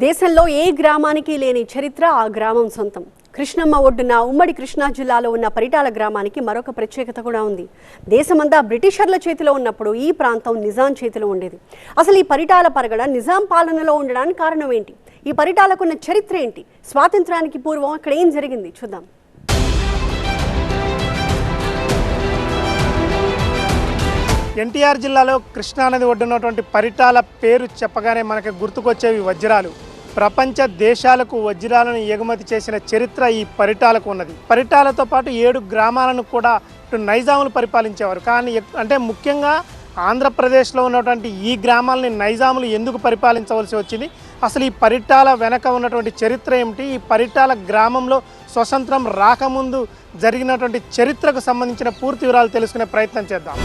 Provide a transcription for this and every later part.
దేశంలో ఏ గ్రామానికి లేని చరిత్ర ఆ గ్రామం సొంతం. కృష్ణమ్మ ఒడ్డున ఉమ్మడి కృష్ణా జిల్లాలో ఉన్న పరిటాల గ్రామానికి మరొక ప్రత్యేకత కూడా ఉంది. దేశమంతా బ్రిటిషర్ల చేతిలో ఉన్నప్పుడు ఈ ప్రాంతం నిజాం చేతిలో ఉండేది. అసలు ఈ పరిటాల పరగడ నిజాం పాలనలో ఉండడానికి కారణం ఏంటి? ఈ పరిటాలకున్న చరిత్ర ఏంటి? స్వాతంత్రానికి పూర్వం అక్కడ ఏం జరిగింది చూద్దాం. ఎన్టీఆర్ జిల్లాలో కృష్ణా నది ఒడ్డున్నటువంటి పరిటాల పేరు చెప్పగానే మనకు గుర్తుకొచ్చేవి వజ్రాలు. ప్రపంచ దేశాలకు వజ్రాలను ఎగుమతి చేసిన చరిత్ర ఈ పరిటాలకు ఉన్నది. పరిటాలతో పాటు 7 గ్రామాలను కూడా నైజాములు పరిపాలించేవారు. కానీ అంటే ముఖ్యంగా ఆంధ్రప్రదేశ్లో ఉన్నటువంటి ఈ గ్రామాలని నైజాములు ఎందుకు పరిపాలించవలసి వచ్చింది? అసలు ఈ పరిటాల వెనక ఉన్నటువంటి చరిత్ర ఏమిటి? ఈ పరిటాల గ్రామంలో స్వతంత్రం రాకముందు జరిగినటువంటి చరిత్రకు సంబంధించిన పూర్తి వివరాలు తెలుసుకునే ప్రయత్నం చేద్దాం.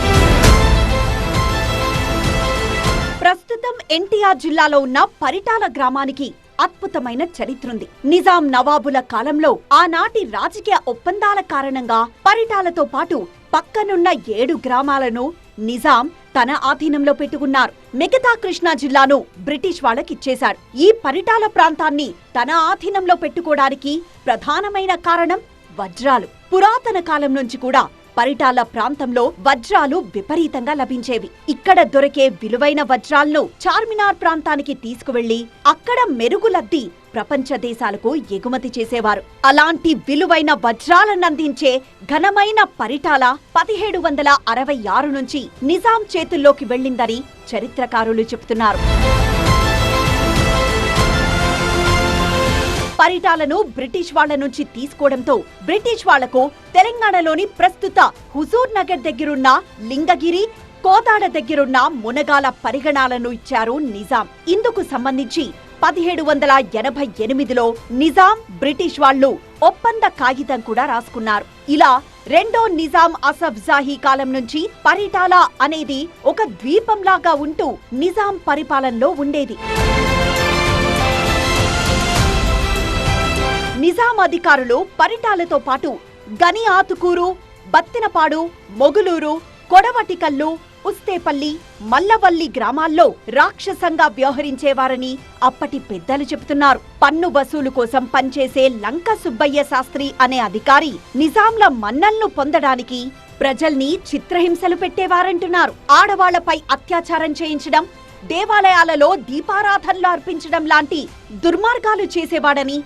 ప్రస్తుతం ఎన్టీఆర్ జిల్లాలో ఉన్న పరిటాల గ్రామానికి అద్భుతమైన చరిత్ర ఉంది. నిజాం నవాబుల కాలంలో ఆనాటి రాజకీయ ఒప్పందాల కారణంగా పరిటాలతో పాటు పక్కనున్న 7 గ్రామాలను నిజాం తన ఆధీనంలో పెట్టుకున్నారు. మిగతా కృష్ణా జిల్లాను బ్రిటిష్ వాళ్ళకిచ్చేశారు. ఈ పరిటాల ప్రాంతాన్ని తన ఆధీనంలో పెట్టుకోవడానికి ప్రధానమైన కారణం వజ్రాలు. పురాతన కాలం నుంచి కూడా పరిటాల ప్రాంతంలో వజ్రాలు విపరీతంగా లభించేవి. ఇక్కడ దొరికే విలువైన వజ్రాలను చార్మినార్ ప్రాంతానికి తీసుకువెళ్లి అక్కడ మెరుగులద్ది ప్రపంచ దేశాలకు ఎగుమతి చేసేవారు. అలాంటి విలువైన వజ్రాలను అందించే ఘనమైన పరిటాల 1766 నుంచి నిజాం చేతుల్లోకి వెళ్లిందని చరిత్రకారులు చెబుతున్నారు. పరిటాలను బ్రిటిష్ వాళ్ల నుంచి తీసుకోవడంతో బ్రిటిష్ వాళ్లకు తెలంగాణలోని ప్రస్తుత హుజూర్ నగర్ దగ్గరున్న లింగగిరి, కోదాడ దగ్గరున్న మునగాల పరిగణాలను ఇచ్చారు నిజాం. ఇందుకు సంబంధించి 1788లో నిజాం బ్రిటిష్ వాళ్లు ఒప్పంద కాగితం కూడా రాసుకున్నారు. ఇలా రెండో నిజాం అసఫ్ జాహీ కాలం నుంచి పరిటాల అనేది ఒక ద్వీపంలాగా ఉంటూ నిజాం పరిపాలనలో ఉండేది. నిజాం అధికారులు పరిటాలతో పాటు గని ఆతుకూరు, బత్తినపాడు, మొగులూరు, కొడవటికల్లు, ఉస్తేపల్లి, మల్లవల్లి గ్రామాల్లో రాక్షసంగా వ్యవహరించేవారని అప్పటి పెద్దలు చెబుతున్నారు. పన్ను వసూలు కోసం పనిచేసే లంక సుబ్బయ్య శాస్త్రి అనే అధికారి నిజాంల మన్నల్ను పొందడానికి ప్రజల్ని చిత్రహింసలు పెట్టేవారంటున్నారు. ఆడవాళ్లపై అత్యాచారం చేయించడం, దేవాలయాలలో దీపారాధనలు అర్పించడం లాంటి దుర్మార్గాలు చేసేవాడని,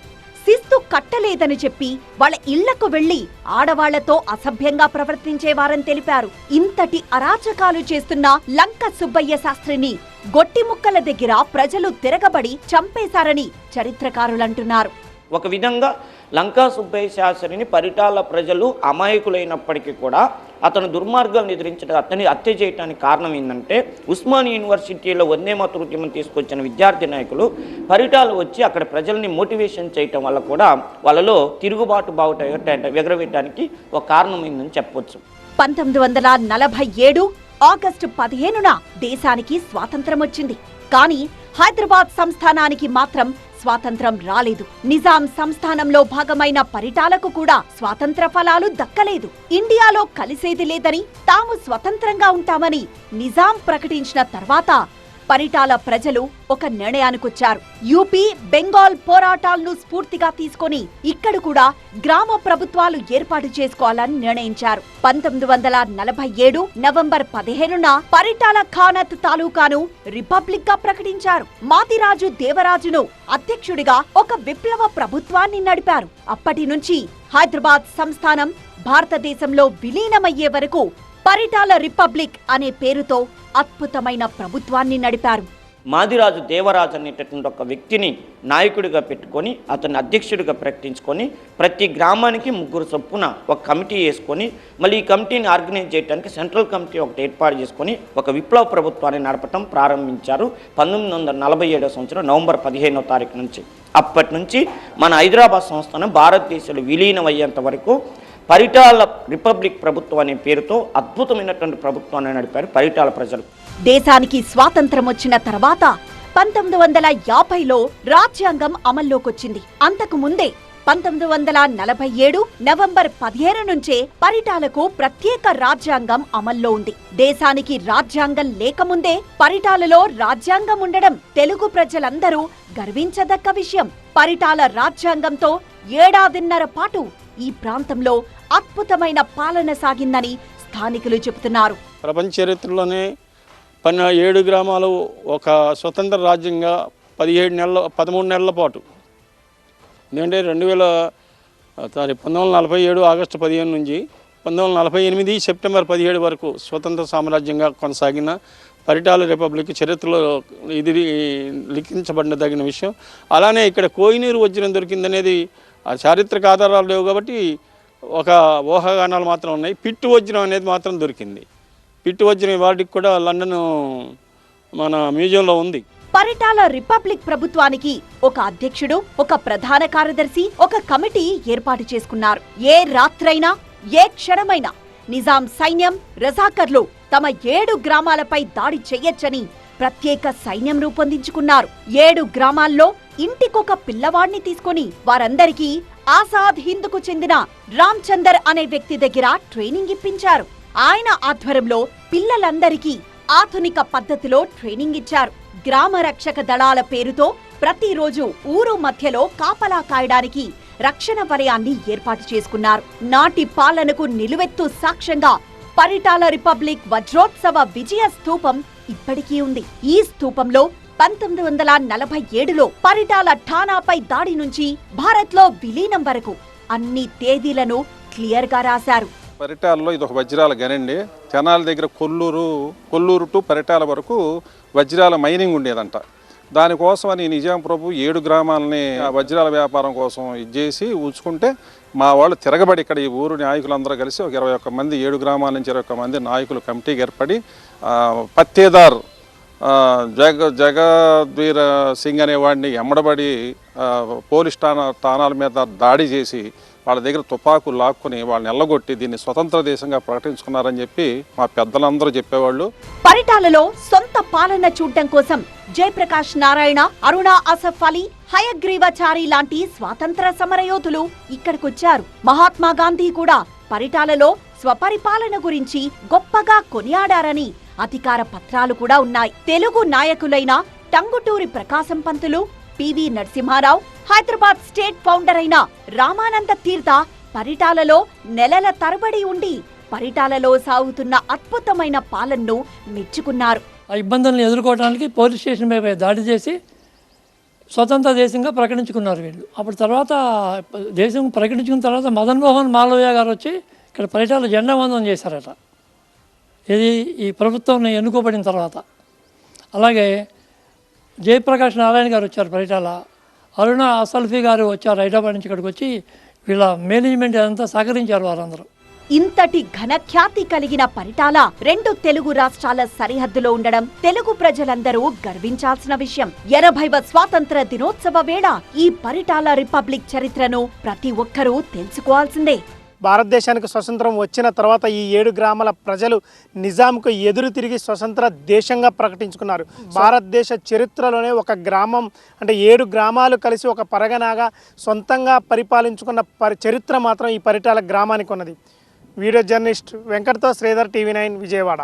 శిస్తు కట్టలేదని చెప్పి వాళ్ళ ఇళ్లకు వెళ్లి ఆడవాళ్లతో అసభ్యంగా ప్రవర్తించేవారని తెలిపారు. ఇంతటి అరాచకాలు చేస్తున్న లంక సుబ్బయ్య శాస్త్రిని గొట్టిముక్కల దగ్గర ప్రజలు తిరగబడి చంపేశారని చరిత్రకారులంటున్నారు. ఒక విధంగా లంకా సుబ్బయ్య శాస్త్రిని పరిటాల ప్రజలు అమాయకులైనప్పటికీ కూడా అతను దుర్మార్గాలను ఎదిరించడం, అతన్ని హత్య చేయడానికి కారణం ఏంటంటే ఉస్మాన్ యూనివర్సిటీలో వందే మాతరం ఉద్యమం తీసుకొచ్చిన విద్యార్థి నాయకులు పరిటాలు వచ్చి అక్కడ ప్రజల్ని మోటివేషన్ చేయటం వల్ల కూడా వాళ్ళలో తిరుగుబాటు బావుట ఎగరవేయడానికి ఒక కారణమైందని చెప్పవచ్చు. 1947 ఆగస్టు 15న దేశానికి స్వాతంత్రం వచ్చింది. కానీ హైదరాబాద్ సంస్థానానికి మాత్రం స్వాతంత్రం రాలేదు. నిజాం సంస్థానంలో భాగమైన పరిటాలకు కూడా స్వాతంత్ర ఫలాలు దక్కలేదు. ఇండియాలో కలిసేది లేదని, తాము స్వతంత్రంగా ఉంటామని నిజాం ప్రకటించిన తర్వాత పరిటాల ప్రజలు ఒక నిర్ణయానికొచ్చారు. యూపీ, బెంగాల్ పోరాటాలను స్ఫూర్తిగా తీసుకొని ఇక్కడ కూడా గ్రామ ప్రభుత్వాలు ఏర్పాటు చేసుకోవాలని నిర్ణయించారు. 1947 నవంబర్ 15న పరిటాల ఖానత్ తాలూకాను రిపబ్లిక్ గా ప్రకటించారు. మాదిరాజు దేవరాజును అధ్యక్షుడిగా ఒక విప్లవ ప్రభుత్వాన్ని నడిపారు. అప్పటి నుంచి హైదరాబాద్ సంస్థానం భారతదేశంలో విలీనమయ్యే వరకు పరిటాల రిపబ్లిక్ అనే పేరుతో అద్భుతమైన ప్రభుత్వాన్ని నడిపారు. మాదిరాజు దేవరాజు అనేటటువంటి ఒక వ్యక్తిని నాయకుడిగా పెట్టుకొని అతన్ని అధ్యక్షుడిగా ప్రకటించుకొని ప్రతి గ్రామానికి 3 చొప్పున ఒక కమిటీ వేసుకొని మళ్ళీ ఈ కమిటీని ఆర్గనైజ్ చేయడానికి సెంట్రల్ కమిటీ ఒకటి ఏర్పాటు చేసుకొని ఒక విప్లవ ప్రభుత్వాన్ని నడపటం ప్రారంభించారు 1947 సంవత్సరం నవంబర్ 15వ తారీఖు నుంచి. అప్పటి నుంచి మన హైదరాబాద్ సంస్థానం భారతదేశంలో విలీనం అయ్యేంత వరకు పరిటాల రిపబ్లిక్ ప్రభుత్వం అనే పేరుతో అద్భుతమైనటువంటి ప్రభుత్వాన్ని నడిపారు పరిటాల ప్రజలు. దేశానికి స్వాతంత్రం వచ్చిన తర్వాత 1950లో రాజ్యాంగం అమల్లోకొచ్చింది. అంతకు ముందే 1947 నవంబర్ 15 నుంచే పరిటాలకు ప్రత్యేక రాజ్యాంగం అమల్లో ఉంది. దేశానికి రాజ్యాంగం లేకముందే పరిటాలలో రాజ్యాంగం ఉండడం తెలుగు ప్రజలందరూ గర్వించదగ్గ విషయం. పరిటాల రాజ్యాంగంతో ఏడాదిన్నర పాటు ఈ ప్రాంతంలో అద్భుతమైన పాలన సాగిందని స్థానికులు చెబుతున్నారు. ప్రపంచ చరిత్రలోనే 7 గ్రామాలు ఒక స్వతంత్ర రాజ్యంగా 13 నెలల పాటు, ఎందుకంటే 1947 ఆగస్టు 15 నుంచి 1948 సెప్టెంబర్ 17 వరకు స్వతంత్ర సామ్రాజ్యంగా కొనసాగిన పరిటాల రిపబ్లిక్ చరిత్రలో ఇది లిఖించబడిన విషయం. అలానే ఇక్కడ కోహినూరు వజ్రం దొరికిందనేది చారిత్రక ఆధారాలు లేవు కాబట్టి ఒక ఊహాగానాలు మాత్రం ఉన్నాయి. పిట్టు వజ్రం అనేది మాత్రం దొరికింది. పిట్టు వజ్రం వాటికి కూడా లండన్ మన మ్యూజియంలో ఉంది. పరిటాల రిపబ్లిక్ ప్రభుత్వానికి ఒక అధ్యక్షుడు, ఒక ప్రధాన కార్యదర్శి, ఒక కమిటీ ఏర్పాటు చేసుకున్నారు. ఏ రాత్రైనా, ఏ క్షణమైనా నిజాం సైన్యం, రజాకర్లు తమ 7 గ్రామాలపై దాడి చెయ్యొచ్చని ప్రత్యేక సైన్యం రూపొందించుకున్నారు. 7 గ్రామాల్లో ఇంటికొక పిల్లవాడిని తీసుకొని వారందరికీ ఆజాద్ హింద్కు చెందిన రామ్చందర్ అనే వ్యక్తి దగ్గర ట్రైనింగ్ ఇప్పించారు. ఆయన ఆధ్వర్యంలో పిల్లలందరికీ ఆధునిక పద్ధతిలో ట్రైనింగ్ ఇచ్చారు. గ్రామ రక్షక దళాల పేరుతో ప్రతిరోజు ఊరు మధ్యలో కాపలా కాయడానికి రక్షణ వలయాన్ని ఏర్పాటు చేసుకున్నారు. నాటి పాలనకు నిలువెత్తు సాక్ష్యంగా పరిటాల రిపబ్లిక్ వజ్రోత్సవ విజయ స్తూపం ఇప్పటికీ ఉంది. ఈ స్తూపంలో 1947లో పరిటాల ఠానాపై దాడి నుంచి భారత్లో విలీనం వరకు అన్ని తేదీలను క్లియర్ గా రాశారు. పరిటాలలో ఇది ఒక వజ్రాల గనండి. తెనాలి దగ్గర కొల్లూరు టు పరిటాల వరకు వజ్రాల మైనింగ్ ఉండేదంట. దానికోసమని నిజాం ప్రభు 7 గ్రామాలని వజ్రాల వ్యాపారం కోసం ఇచ్చేసి ఉంచుకుంటే మా వాళ్ళు తిరగబడి ఇక్కడ ఈ ఊరు నాయకులందరూ కలిసి ఒక 21 మంది 7 గ్రామాల నుంచి 21 మంది నాయకులు కమిటీకి ఏర్పడి పత్తేదార్ జగద్వీర్ సింగ్ అనేవాడిని ఎమ్మడబడి పోలీస్ స్థానాల మీద దాడి చేసి వాళ్ళ దగ్గర తుపాకులు లాక్కుని వాళ్ళని ఎల్లగొట్టి దీన్ని స్వతంత్ర దేశంగా ప్రకటించుకున్నారని చెప్పి మా పెద్దలందరూ చెప్పేవాళ్ళు. పరిటాలలో సొంత పాలన చూడటం కోసం జయప్రకాష్ నారాయణ, అరుణ అసఫ్ అలీ, హయగ్రీవాచారి లాంటి స్వాతంత్ర సమరయోధులు ఇక్కడికొచ్చారు. మహాత్మా గాంధీ కూడా పరిటాలలో స్వపరిపాలన గురించి గొప్పగా కొనియాడారని అధికార పత్రాలు కూడా ఉన్నాయి. తెలుగు నాయకులైన టంగుటూరి ప్రకాశం పంతులు, పివి నరసింహారావు, హైదరాబాద్ స్టేట్ ఫౌండర్ అయిన రామానంద తీర్థ పరిటాలలో నెలల తరబడి ఉండి పరిటాలలో సాగుతున్న అద్భుతమైన పాలనను మెచ్చుకున్నారు. ఆ ఇబ్బందులను ఎదుర్కోవడానికి పోలీస్ స్టేషన్ పై దాడి చేసి స్వతంత్ర దేశంగా ప్రకటించుకున్నారు వీళ్ళు. అప్పుడు తర్వాత దేశం ప్రకటించుకున్న తర్వాత మదన్ మోహన్ మాలవయ్య గారు వచ్చి ఇక్కడ పరిటాల జెండా వందనం చేశారట. ఇది ఈ ప్రభుత్వం ఎన్నుకోబడిన తర్వాత. అలాగే జయప్రకాష్ నారాయణ గారు వచ్చారు పరిటాల, అరుణ అసల్ఫీ గారు వచ్చారు హైదరాబాద్ నుంచి ఇక్కడికి వచ్చి వీళ్ళ మేనేజ్మెంట్ అంతా సహకరించారు వారందరూ. ఇంతటి ఘనఖ్యాతి కలిగిన పరిటాల 2 తెలుగు రాష్ట్రాల సరిహద్దులో ఉండడం తెలుగు ప్రజలందరూ గర్వించాల్సిన విషయం. 80వ స్వాతంత్ర దినోత్సవ వేళ ఈ పరిటాల రిపబ్లిక్ చరిత్రను ప్రతి ఒక్కరూ తెలుసుకోవాల్సిందే. భారతదేశానికి స్వతంత్రం వచ్చిన తర్వాత ఈ 7 గ్రామాల ప్రజలు నిజాంకు ఎదురు తిరిగి స్వతంత్ర దేశంగా ప్రకటించుకున్నారు. భారతదేశ చరిత్రలోనే ఒక గ్రామం అంటే 7 గ్రామాలు కలిసి ఒక పరగనాగా సొంతంగా పరిపాలించుకున్న చరిత్ర మాత్రం ఈ పరిటాల గ్రామానికి ఉన్నది. వీడియో జర్నలిస్ట్ వెంకట్తో శ్రీధర్, TV9 విజయవాడ.